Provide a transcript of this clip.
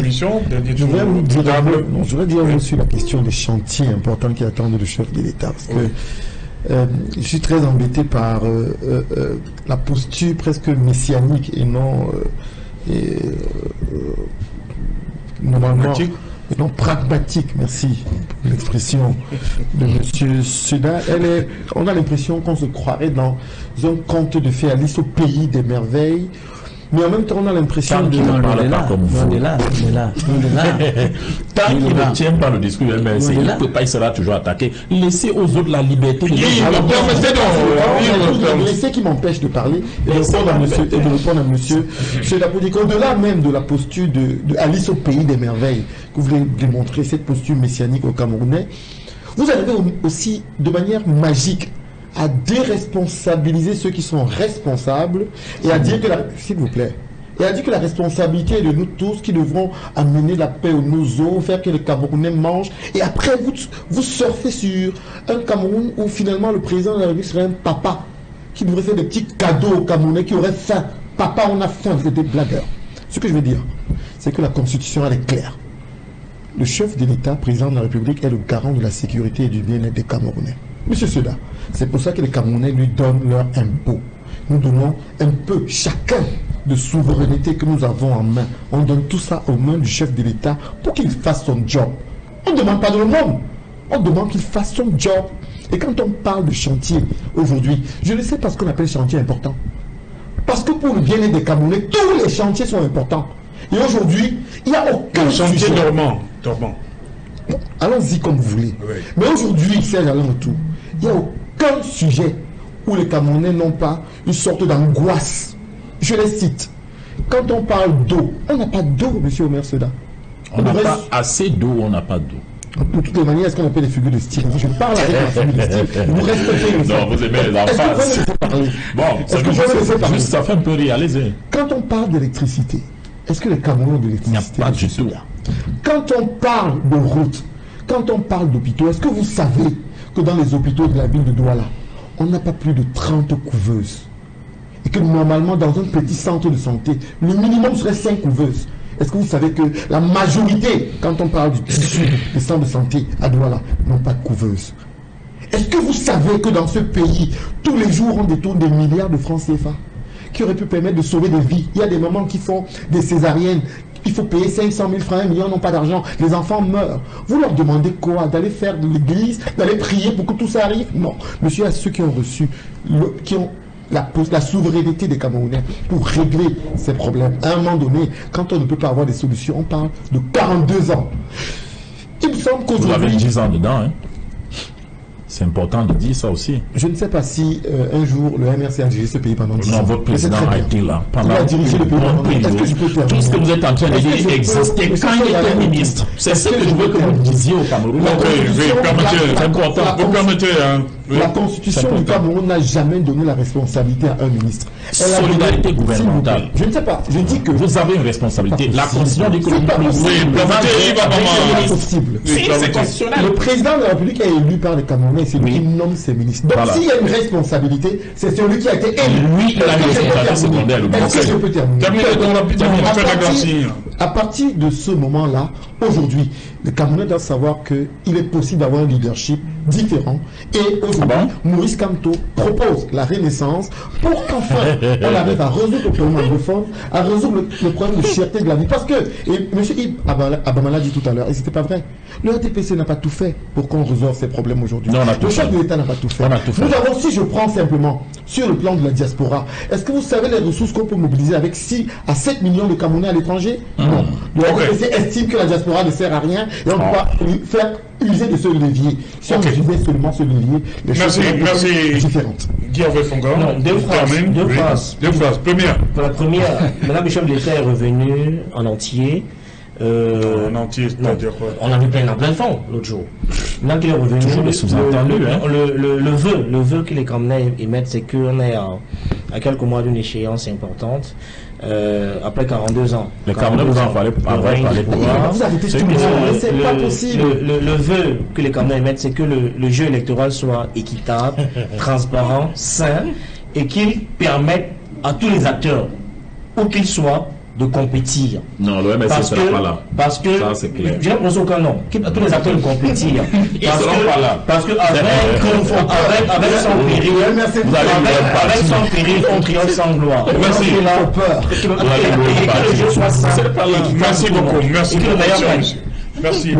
émission. Je voudrais dire aussi la question des chantiers importants qui attendent le chef de l'État. Parce que je suis très embêté par la posture presque messianique et non normalement non pragmatique, merci pour l'expression de M. Seda. On a l'impression qu'on se croirait dans un conte de fées Alice au pays des merveilles. Mais en même temps, on a l'impression de... On est là. Tant qu'il ne tient pas le discours du MLC, il ne peut pas, il sera toujours attaqué. Laissez aux autres la liberté de laissez qui m'empêche de parler et de répondre à monsieur Sedapodiko. Au-delà même de la posture de Alice au pays des merveilles, que vous voulez démontrer cette posture messianique au Camerounais, vous arrivez aussi de manière magique à déresponsabiliser ceux qui sont responsables et à dire que s'il vous plaît, et à dire que la responsabilité est de nous tous qui devrons amener la paix aux nos eaux, faire que les Camerounais mangent, et après vous surfez sur un Cameroun où finalement le président de la République serait un papa qui devrait faire des petits cadeaux aux Camerounais qui auraient faim. Papa, on a faim, vous êtes des blagueurs. Ce que je veux dire, c'est que la Constitution, elle est claire. Le chef de l'État, président de la République, est le garant de la sécurité et du bien-être des Camerounais. Monsieur Seda, c'est pour ça que les Camerounais lui donnent leur impôt. Nous donnons un peu, chacun, de souveraineté que nous avons en main. On donne tout ça aux mains du chef de l'État pour qu'il fasse son job. On ne demande pas de l'aumône. On demande qu'il fasse son job. Et quand on parle de chantier aujourd'hui, je ne sais pas ce qu'on appelle chantier important. Parce que pour le bien-être des Camerounais, tous les chantiers sont importants. Et aujourd'hui, il n'y a aucun chantier dormant. Allons-y comme vous voulez. Oui. Mais aujourd'hui, Serge Alain Retour, il n'y a aucun sujet où les Camerounais n'ont pas une sorte d'angoisse. Je les cite. Quand on parle d'eau, on n'a pas d'eau, monsieur Omer Seda. On n'a pas assez d'eau, on n'a pas d'eau. De toutes les manières, est-ce qu'on appelle les figures de style? Je parle avec la figure de style. Vous respectez le Non, vous aimez les enfants. Bon, ça fait un peu rire, allez-y. Quand on parle d'électricité, est-ce que les Camerounais ont de l'électricité? Il n'y a pas du tout. Quand on parle de route, quand on parle d'hôpitaux, est-ce que vous savez que dans les hôpitaux de la ville de Douala, on n'a pas plus de 30 couveuses? Et que normalement, dans un petit centre de santé, le minimum serait 5 couveuses. Est-ce que vous savez que la majorité, quand on parle du tissu des centres de santé à Douala, n'ont pas de couveuse? Est-ce que vous savez que dans ce pays, tous les jours, on détourne des milliards de francs CFA qui auraient pu permettre de sauver des vies? Il y a des mamans qui font des césariennes. Il faut payer 500 000 francs, 1 million, n'ont pas d'argent. Les enfants meurent. Vous leur demandez quoi? D'aller faire de l'église, d'aller prier pour que tout ça arrive? Non. Monsieur, à ceux qui ont reçu, qui ont la souveraineté des Camerounais pour régler ces problèmes. À un moment donné, quand on ne peut pas avoir des solutions, on parle de 42 ans. Il me semble qu'aujourd'hui... Vous avez 10 ans dedans, hein? C'est important de dire ça aussi. Je ne sais pas si un jour le MRC a dirigé ce pays pendant 10 ans. Non, votre président a été là pendant dirigé le pays pendant 10 ans. Tout ce que vous êtes en train de dire existait quand il était ministre. C'est ce que je veux que vous disiez au Cameroun. C'est important. La Constitution du Cameroun n'a jamais donné la responsabilité à un ministre. Solidarité gouvernementale. Je ne sais pas. Je dis que vous avez une responsabilité. La Constitution dit que c'est possible. C'est constitutionnel. Le président de la République est élu par les Camerounais. C'est lui qui nomme ses ministres. Donc s'il y a une responsabilité, c'est celui qui a été élu. Lui, il a une responsabilité secondaire. Est-ce que je peux terminer? À partir de ce moment-là, aujourd'hui, les Camerounais doivent savoir qu'il est possible d'avoir un leadership différent. Et aujourd'hui, Maurice Kamto propose la renaissance pour qu'enfin on arrive à résoudre le problème anglophone, à résoudre le problème de cherté de la vie. Parce que, et M. Abamala dit tout à l'heure, et c'était pas vrai, le RTPC n'a pas tout fait pour qu'on résolve ces problèmes aujourd'hui. Le chef de l'État n'a pas tout fait. Nous avons, si je prends simplement sur le plan de la diaspora, est-ce que vous savez les ressources qu'on peut mobiliser avec 6 à 7 millions de Camerounais à l'étranger? Non. Le RTPC estime que la diaspora ne sert à rien et on ne peut pas faire user de ce levier. Si on utilisait seulement ce levier, les choses seraient différentes. Qui avait son gars? Deux phrases. Première. Pour la première, Madame le chef de l'État est revenu en entier. En entier, c'est-à-dire quoi? On a vu plein de fonds l'autre jour. Maintenant qu'il est revenu, le vœu que les Camerounais émettent, c'est qu'on est à quelques mois d'une échéance importante. Après 42 ans. Les Camerounais vous en parlez c'est pas possible. Le vœu que les Camerounais émettent, c'est que le jeu électoral soit équitable, transparent, sain, et qu'il permette à tous les acteurs, où qu'ils soient, de compétir. Non, l'OMS ne sera pas là. Parce que, ça, c'est clair. j'ai l'impression que non, tous les acteurs de compétir. Ils ne seront pas là. Parce que avec son péril, avec son péril, on triomphe sans gloire. Merci. Et que le jeu soit simple. Merci beaucoup. Merci. Et que le meilleur gagne. Merci.